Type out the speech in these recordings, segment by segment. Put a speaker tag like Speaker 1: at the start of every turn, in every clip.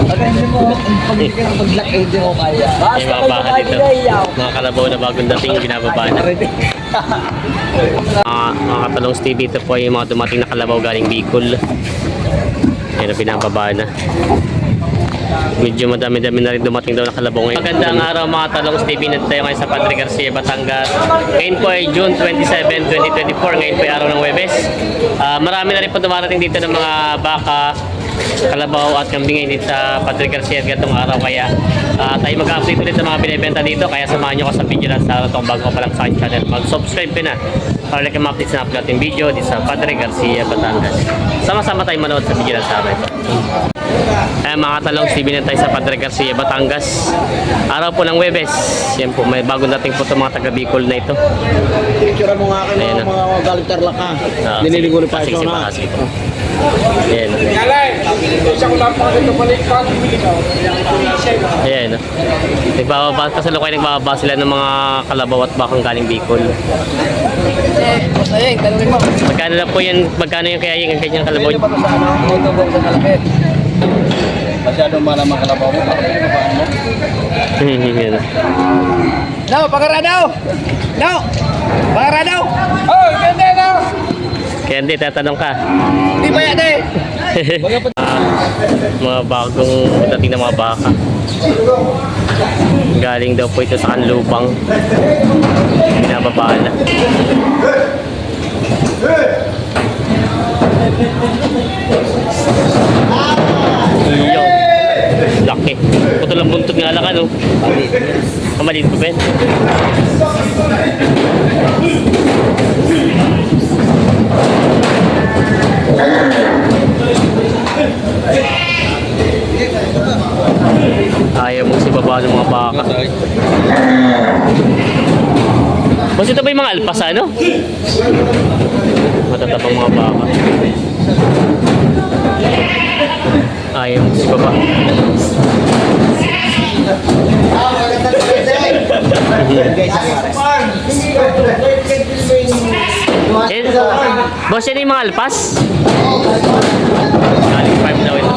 Speaker 1: May mga baka dito. Mga kalabaw na bagong dating, binababa na. Mga katalong Steve, dito po yung mga dumating na kalabaw galing Bicol. Yan na, binababa na. Medyo madami-dami na rin dumating daw na kalabaw ngayon. Magandang araw mga talong Steve, tayo ngayon sa Padre Garcia, Batangas. Ngayon po ay June 27, 2024. Ngayon po ay araw ng Huwebes. Marami na rin po dumarating dito ng mga baka, kalabaw at kambing dito sa Padre Garcia at gatong araw. Kaya tayo mag-update ulit sa mga binibenta dito. Kaya samahan nyo ko sa video na sa araw itong bago pa lang sa aking channel. Mag-subscribe ka na para like ma-update sa natin video dito sa Padre Garcia, Batangas. Sama-sama tayo manood sa video na sa araw ito. Mga talong Steve, na tayo sa Padre Garcia, Batangas. Araw po ng Huwebes. Yan po, may bagong dating po itong mga taga Bicol na ito.
Speaker 2: Picture mo nga kayo mga galing Tarlac. Diniligo ni pa ito na.
Speaker 1: Ayan. Ayan. Nagbababa, kasalukay nagbababa sila ng mga kalabaw at bakang galing Bicol. Magkano na po yan? Magkano yung kaya yung kanyang kalabaw?
Speaker 2: Masyadong malamang kalabaw mo.
Speaker 1: Yan.
Speaker 2: No, pagkara daw! No! Pagkara daw! Oh, hindi daw!
Speaker 1: Kaya hindi, tatanong ka.
Speaker 2: Hindi ba yan eh?
Speaker 1: Mga bagong dating na mga baka. Galing daw po ito sa Kanlubang. Binababa na. Iyo. Laki. Putol ang buntot nga lang ano. Kamalit ko ba yun? Ayaw mo si baba ng mga baka. Mas ito ba yung mga alpas ano? Matatabang mga baka. Ayaw mo si baba. Boss, yan yung mga alpas? Galing farm daw ito.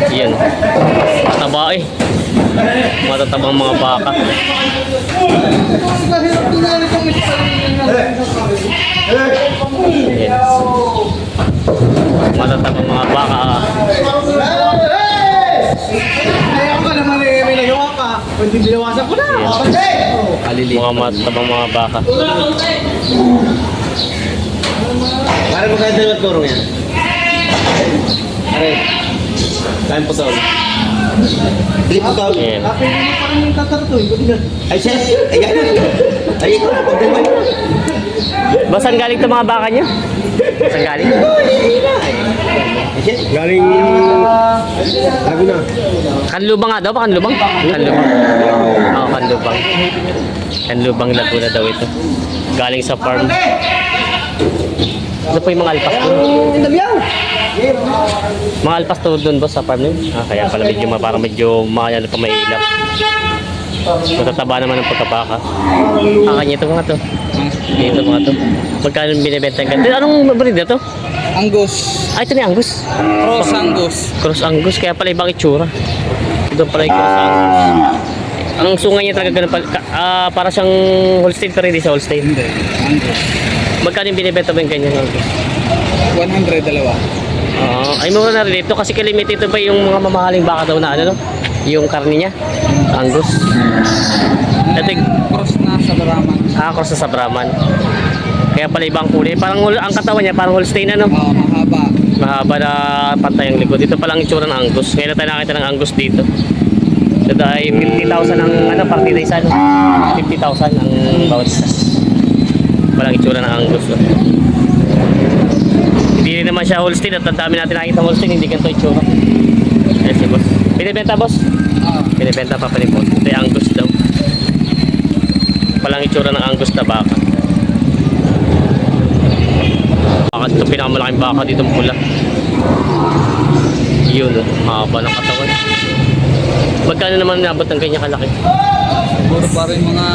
Speaker 1: Yan. Mataba eh. Matatabang mga baka. Yan. Matatabang mga baka.
Speaker 2: Ayaw ka naman eh, may nagawa ka. Pwede binawasan ko na.
Speaker 1: Mga matatabang mga baka.
Speaker 2: Para maganda yung turong yan. Aray. Kain po sa ulo. Hindi po tawag.
Speaker 1: Yan.
Speaker 2: Parang yung tatartoy. Ay, siya. Ayan. Ay, ikaw na. Pagdamay.
Speaker 1: Boss, saan galing ito mga baka niyo? Saan galing?
Speaker 2: Galing Laguna.
Speaker 1: Kanlubang nga daw ba? Kanlubang? Kanlubang. Oo, Kanlubang. Kanlubang Laguna daw ito. Galing sa farm. Ano po yung mga alpas doon? Mga alpas to doon boss sa farm nyo? Kaya pala medyo parang medyo ano pa may ilap. Matataba naman ng pagkabaka. Kanya ito mga to. Dito mga to. Magkano binibenta yung ganito? Anong breed na to?
Speaker 3: Angus.
Speaker 1: Ito na Angus.
Speaker 3: Cross Angus.
Speaker 1: Cross Angus, kaya pala ibang itsura. Ito pala yung Cross Angus. Ang sungay niya talaga ganun pala. Para siyang Holstein pero hindi sa Holstein.
Speaker 3: Hindi. Angus.
Speaker 1: Magkano yung binibenta ba yung ganyan Angus?
Speaker 3: 100 dalawa.
Speaker 1: Ay mura na rin ito kasi limited ito ba yung mga mamahaling baka daw na ano no? Yung karne niya. Angus. Ito yung
Speaker 3: Cross na sa Baraman.
Speaker 1: cross na sa Brahman. Kaya pala ibang kulay. Parang ang katawan niya parang Holstein ano?
Speaker 3: Mahaba.
Speaker 1: Mahaba na pantay ang likod. Ito palang itsura ng Angus. Ngayon na tayo nakita ng Angus dito. Ito ay 50,000 ang ano, partida isa. No? 50,000 ang bawat isa. Palang itsura ng Angus. No? Hindi rin naman siya Holstein at ang dami natin nakita Holstein. Hindi ganito itsura. Yes, boss. Pinibenta boss? Pinibenta pa pa ni boss. Ito ay Angus daw. Palang itsura ng Angus na baka. Baka ito pinakamalaking baka dito pula. Yun, haba ng katawan. Magkano naman nabot ng ganyan kalaki?
Speaker 3: Siguro pa rin mga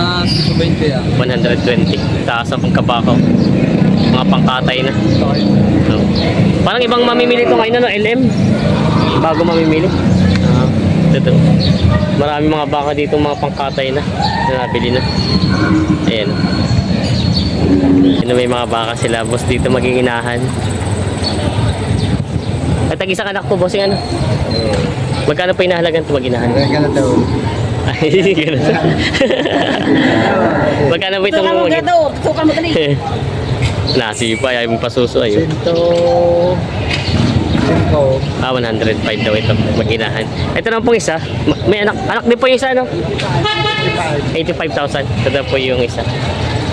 Speaker 3: 20 yan.
Speaker 1: 120. Taas ang pagkabakaw. Mga pangkatay na. So, parang ibang mamimili ito ngayon, no? LM. bago mamimili. Ito. Marami mga baka dito, mga pangkatay na nabili na. Ayan. May mga baka sila, boss, dito mag-iinahan. At tag-isang anak po, boss, yung ano? Magkano pa inahalagan ito mag-inahan?
Speaker 2: Ganun daw.
Speaker 1: Ay, gano'n. Magkano ba itong
Speaker 4: Sukan mo tali.
Speaker 1: nasipa, ayaw mong pasuso, ayaw. 105 daw ito, mag-inahan. Ito naman pong isa, may anak din po yung isa, no? 85,000. Ito daw po yung isa.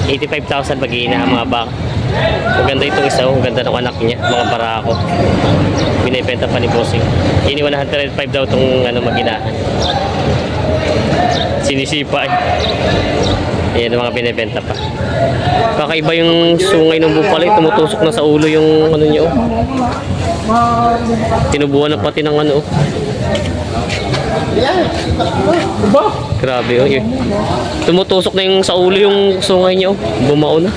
Speaker 1: 85,000 mag-iinahan mga baka. Maganda itong isa, maganda ng anak niya, mga barako. Binibenta pa ni Bossing. Ini 105 daw itong ano, mag-inahan. Sinisipa eh. Ayan ang mga binibenta pa. Kakaiba yung sungay ng bupalay, tumutusok na sa ulo yung ano niya, oh. Tinubuhan na pati ng ano, oh. Grabe, oh. Yun. Tumutusok na yung sa ulo yung sungay niya, oh. Bumao na.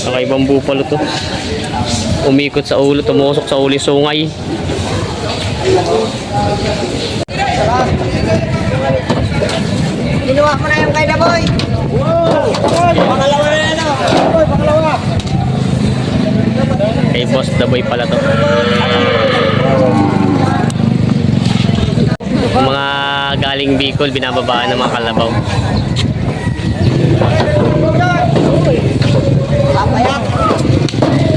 Speaker 1: Kakaibang bupalo to. Umikot sa ulo, tumusok sa ulo yung sungay.
Speaker 4: Ginawa ko na yung kay Daboy. Pangalawa na yan, Daboy, pangalawa.
Speaker 1: Kay Boss Daboy pala to. Yung mga galing Bicol, binababaan ng mga kalabaw.
Speaker 4: Papayat.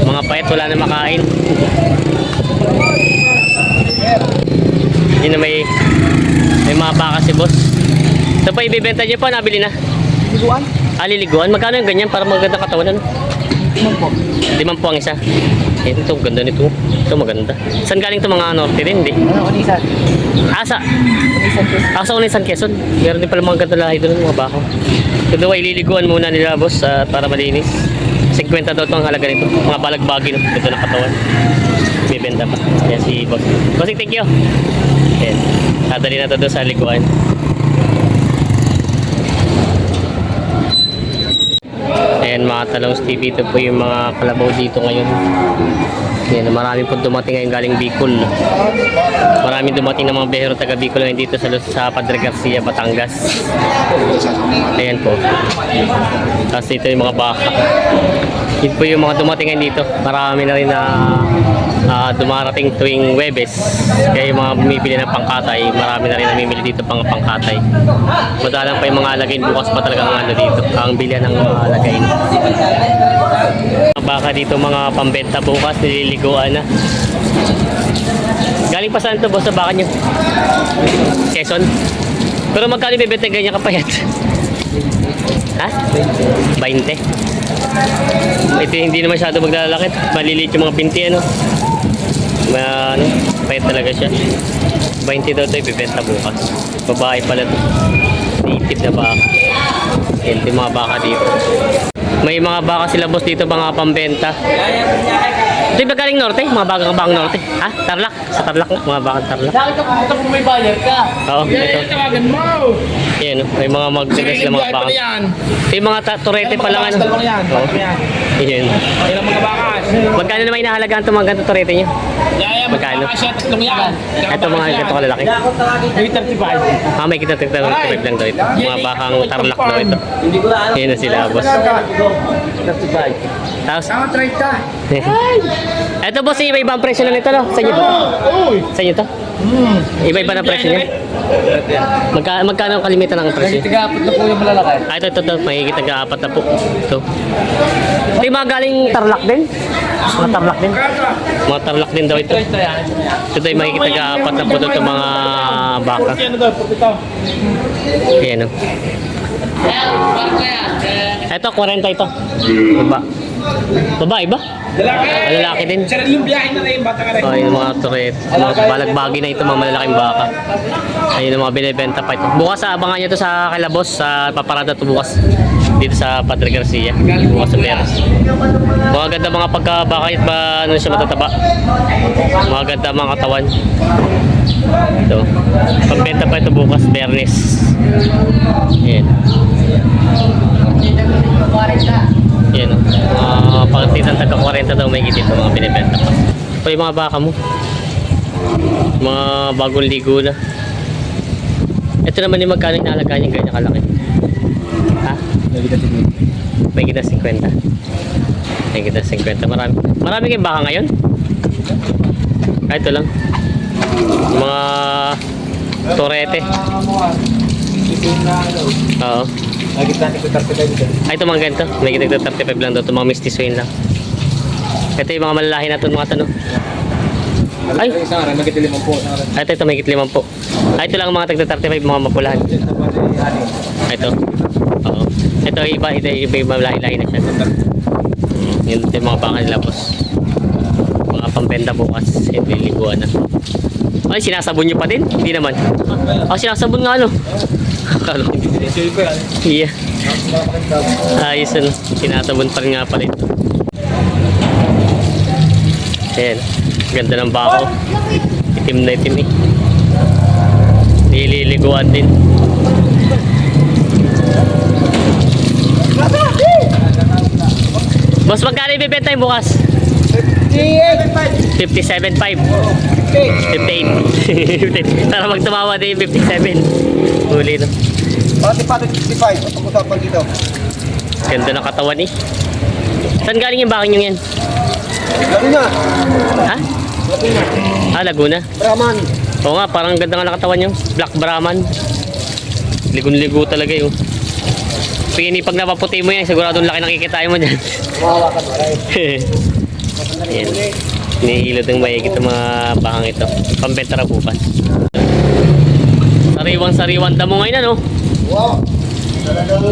Speaker 1: Mga payat, wala na makain. Yun na may mga baka si Boss. Ito pa, ibibenta niyo pa, nabili na.
Speaker 4: Liguan?
Speaker 1: Liliguan. Magkano yung ganyan para maganda katawan, ano?
Speaker 4: 5 po.
Speaker 1: 5 po ang isa. Ito, ganda nito. Ito maganda. Saan galing ito, mga norte din? Hindi.
Speaker 4: Ano, Unisan?
Speaker 1: Asa?
Speaker 4: Unisan po.
Speaker 1: Sa Unisan, Quezon. Meron din pala mga ganda lahi doon, mga bako. Ito daw ay liliguan muna nila, boss, para malinis. 50 daw ito ang halaga nito. Mga balagbagi, no? Ito na katawan. May benta pa. Yan si boss. Bossing, thank you. Yan. Dadali na ito doon sa liguan. Ayan mga Talongs TV, ito po yung mga kalabaw dito ngayon. Ayan, marami po dumating ngayon galing Bicol. Maraming dumating ng mga behero taga Bicol ngayon dito sa Padre Garcia, Batangas. Ayan po. Tapos ito yung mga baka. Ito po yung mga dumating ngayon dito. Marami na rin na dumarating tuwing Webes. Kaya yung mga bumibili ng pangkatay, marami na rin namimili dito pang pangkatay. Madalang pa yung mga alagain, bukas pa talaga ang ano dito, ang bilihan ng mga alagain. Baka dito mga pambenta bukas, nililiguan na. Galing pa saan ito, boss, sa baka nyo? Quezon? Pero magkano bibenta ganyan kapayat? Ha? 20. Ito hindi na masyado maglalakit. Maliliit yung mga binti, ano? Ano, payat talaga siya. 20 daw ito, ibibenta bukas. Babae pala ito. Native na baka. Yan, yung mga baka dito. May mga baka sila, boss, dito, mga pambenta. Ito yung galing norte, mga baka norte. Ha? Tarlac? Sa Tarlac na, mga baka Tarlac.
Speaker 2: Bakit ako punta kung may bayar ka?
Speaker 1: Oo, ito.
Speaker 2: Tawagan mo!
Speaker 1: Yan, may mga magdagas na mga baka.
Speaker 2: yan.
Speaker 1: Ito yung mga turete pa lang, ano?
Speaker 2: Dalawang yan.
Speaker 1: Oo.
Speaker 2: Yan.
Speaker 1: Yan.
Speaker 2: Yan ang mga bakas.
Speaker 1: Magkano naman inahalagaan itong mga ganito turete nyo?
Speaker 2: Yaya,
Speaker 1: Magkano?
Speaker 2: magbakas yan. Tatlong yan.
Speaker 1: Ito mga ganito kalalaki.
Speaker 2: May 35.
Speaker 1: May kita turete lang daw ito. Mga bakang Tarlac daw ito.
Speaker 2: Hindi ko na
Speaker 1: Yan na sila, boss.
Speaker 2: 35.
Speaker 1: Tapos,
Speaker 2: Tama 30.
Speaker 1: ito, boss, iba-iba ang presyo na nito, no? Sa inyo ba? Sa inyo to? Iba-iba na presyo niya? Magkano ang kalimitan ng presyo?
Speaker 2: Tiga-apat na po yung malalaki.
Speaker 1: Ito. Mahigit nag-aapat na po. Ito. Ito yung mga galing Tarlac din? Mga Tarlac din? Mga Tarlac din daw ito.
Speaker 2: Ito yan.
Speaker 1: Ito yung mahigit nag-aapat na po ito mga baka.
Speaker 2: Ano daw? Ito.
Speaker 1: Ayan, no? Ito, 40 ito. Baba. Babae ba?
Speaker 2: Lalaki.
Speaker 1: Lalaki din.
Speaker 2: Sarili yung biyahe na rin. Bata ka rin.
Speaker 1: Oh, yung mga turret, mga balagbagi na ito, mga malalaking baka. Ayun ang mga binibenta pa ito. Bukas abangan nyo ito sa Calabos, sa paparada ito bukas. Dito sa Padre Garcia. Bukas sa Beres. Mga ganda mga pagkabaka at ba ano siya matataba. Mga ganda mga katawan. Ito. Pambenta pa ito bukas, Bernes. Ayan. Yan o. Pagkatitan taga 40 daw may dito mga binibenta pa. Ito yung mga baka mo. Mga bagong ligo na. Ito naman yung magkano yung nalagaan yung ganyan kalaki. Ha? May kita 50. May kita 50. Marami kayong baka ngayon? Ah, ito lang. Mga torete. Oo. Ay, ito mga ganito. May kita 35 lang daw. Ito mga Misty Swain lang. Ito yung mga malalahi na ito mga tanong. Ay! Ito may kitlimang po. Ay, ito lang ang mga tagta 35 mga mapulahan. Ito. Oo. Ito iba lahi-lahi na siya. Yun ito yung mga baka nila boss. Mga pambenta bukas. Ito yung liguan na. Ay, sinasabon nyo pa din? Hindi naman. Ah, sinasabon nga ano. Akala ko hindi. Iya. Ayos ano. Sinasabon pa rin nga pala ito. Ayan. Ganda ng bako. Itim na itim eh. Nililiguan din. Boss, magkano ibibenta yung bukas? 57.5. 58. Para magtumawa din yung 57. Huli no.
Speaker 2: Pati 55. Ang usapan dito.
Speaker 1: Ganda ng katawan eh. Saan galing yung baking yung yan?
Speaker 2: Laguna.
Speaker 1: Ha? Ah, Laguna.
Speaker 2: Brahman.
Speaker 1: Oo nga, parang ganda nga nakatawan nyo. Black Brahman. Ligon-ligo talaga yun. Pag napaputi mo yan, siguradong laki nakikita mo dyan.
Speaker 2: Mahawakan mo rin.
Speaker 1: Yan. Nihilod ng mayigit ang mga bakang ito. Pambenta na bukas. Sariwang-sariwang damo ngayon ano?
Speaker 2: Wow. Talagang...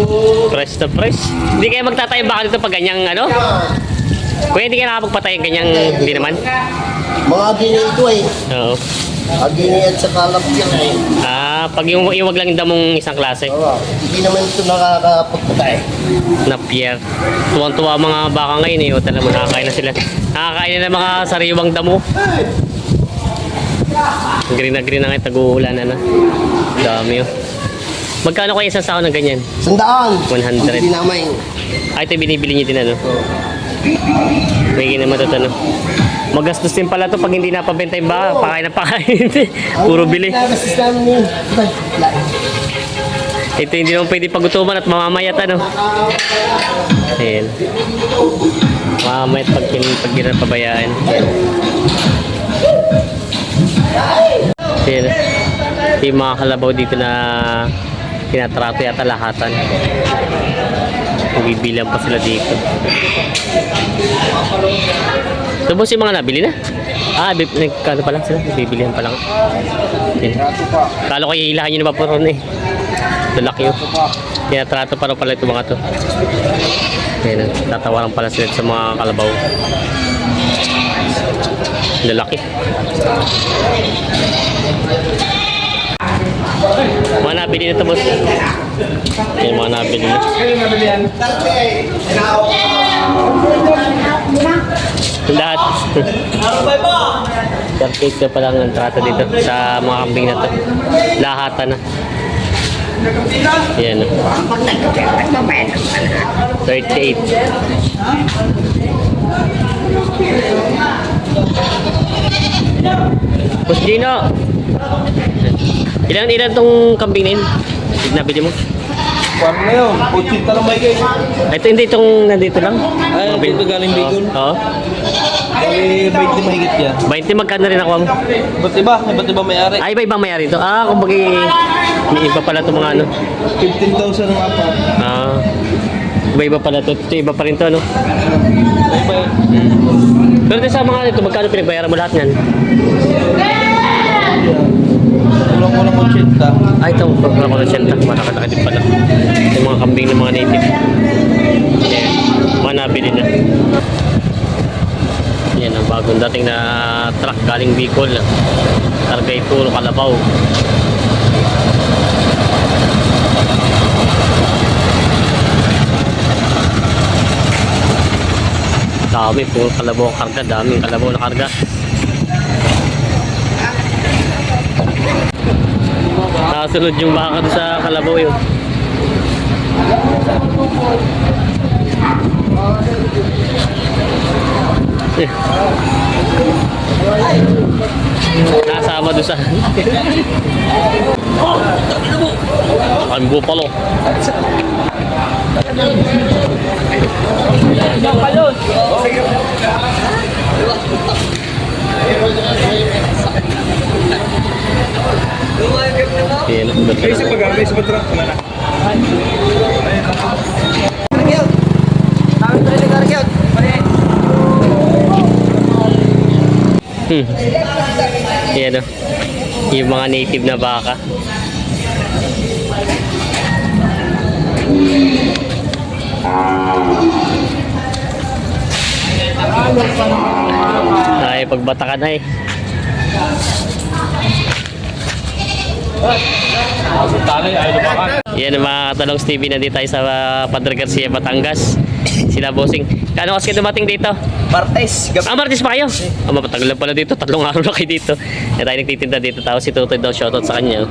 Speaker 1: Fresh na fresh. Hindi kayo magtatayang baka dito pag ganyang ano? Kuya, hindi kayo nakapagpatay ganyang hindi naman?
Speaker 2: Mga gini ito eh.
Speaker 1: Oo.
Speaker 2: Agini at saka lapyan eh.
Speaker 1: Ah, pag yung iwag lang yung damong isang klase.
Speaker 2: Oo. Hindi naman ito nakakapagpata eh.
Speaker 1: Na Pierre. Tuwang-tuwa mga baka ngayon eh. O talagang nakakain na sila. Nakakain na ng mga sariwang damo. Green na ngayon. Tag-uulan na na. Dami oh. Magkano kayo isang sako ng ganyan?
Speaker 2: 100.
Speaker 1: 100.
Speaker 2: Hindi naman.
Speaker 1: Ay, ito binibili nyo din ano? May naman ito ano. Magastos din pala to pag hindi napabenta yung baka. Pakain na pakain. Puro bili.
Speaker 2: Nagastos namin eh.
Speaker 1: Ito hindi naman pwede pagutuman at mamamayat ano. Ayan. Mamamayat pag ginapabayaan. Ayan. Yung mga kalabaw dito na tinatrato yata lahatan. Bibilang pa sila dito. Ito po yung mga nabili na? Ah, nagkano pa lang sila? Bibilihan pa lang. Ayan. Kala ko iilahan nyo na ba po ron eh. Dalaki yun. Tinatrato pa rin pala ito mga to. Ayan, tatawaran pala sila sa mga kalabaw. Lalaki. Mga nabili na ito boss. Ayan, mga nabili na. Lahat. 38 na pala ang trato dito sa mga kambing na to. Lahatan na. Ayan. 38. Boss Gino. Ilan tong kambing na yun? Nabili mo?
Speaker 3: Paano na yun? 80 lang may kayo.
Speaker 1: Ito hindi itong nandito lang?
Speaker 3: Ay, dito galing Bicol.
Speaker 1: Oo.
Speaker 3: Ay, 20 mahigit yan.
Speaker 1: 20 magkano rin ako mo?
Speaker 3: Ba't iba may-ari?
Speaker 1: Ay, iba-ibang mayari ito. Ah, kumbaga may iba pala itong mga ano.
Speaker 3: 15,000 ang apat.
Speaker 1: Ah, iba-iba pala ito. Ito iba pa rin ito, ano?
Speaker 3: Iba yun.
Speaker 1: Pero ito sa mga ito, magkano pinagbayaran mo lahat yan?
Speaker 3: Kulang-kulang 80.
Speaker 1: Ah, ito, pagkakala ko ng senta. Malaki-laki din pala. Yung mga kambing ng mga native. Ayan, mga nabili na. Yan ang bagong dating na truck galing Bicol. Kargay puro kalabaw. Dami puro kalabaw ang karga. Daming kalabaw na karga. Nakasunod yung baka doon sa kalabaw yun. Nasama doon sa... Ang bupalo. Yan,
Speaker 4: Kargyot. Tawag tayo ni Kargyot.
Speaker 1: Yan o. Yung mga native na baka. Ay, pagbatakan na eh. Yan ang mga Katalongs TV, nandito tayo sa Padre Garcia, Batangas. Sila bossing. Kano kasi dumating dito?
Speaker 4: Martes.
Speaker 1: Martes pa kayo? Mapatagal lang pala dito. 3 araw na kayo dito. Kaya tayo nagtitinda dito. Tapos si Tutoy daw, shoutout sa kanya.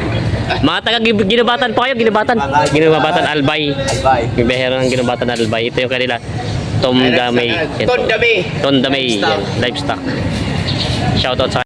Speaker 1: Mga taga Ginubatan pa kayo, Ginubatan. Ginubatan Albay.
Speaker 4: Albay.
Speaker 1: May behero ng Ginubatan Albay. Ito yung kanila. Tom Damay.
Speaker 2: Tondame.
Speaker 1: Tondamay. Livestock. Shoutout sa